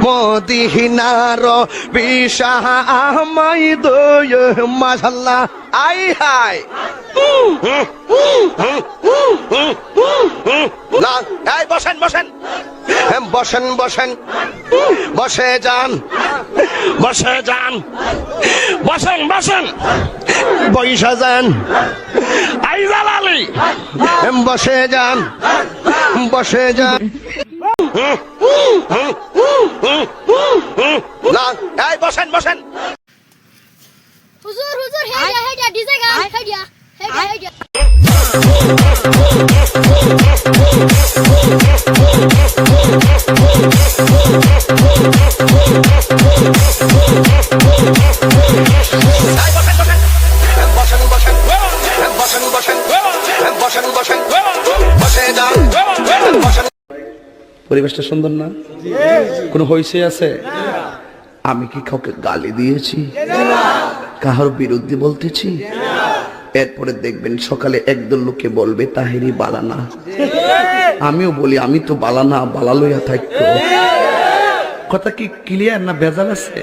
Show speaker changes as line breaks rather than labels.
মদিনার বিশাহ আমায় দয় মাশাআল্লাহ আই হাই না এই বসেন বসেন বসেন বসেন বসে যান বসে যান বসেন বসেন বইসা যান আই জালালি বসে যান বসে যান না এই বসেন বসেন
হুজুর হুজুর হেডিয়া ডিজে গান হেডিয়া হেডিয়া
পরিবেশটা সুন্দর না? কোনো হইছে আছে? আমি কি কাউকে গালি দিয়েছি? কাহার বিরুদ্ধে বলতেছি? এরপরে দেখবেন সকালে একদল লোকে বলবে তাহেরি বালানা। আমিও বলি আমি তো বালানা, বালা লইয়া থাকতো। কথা কি ক্লিয়ার না ভেজাল আছে?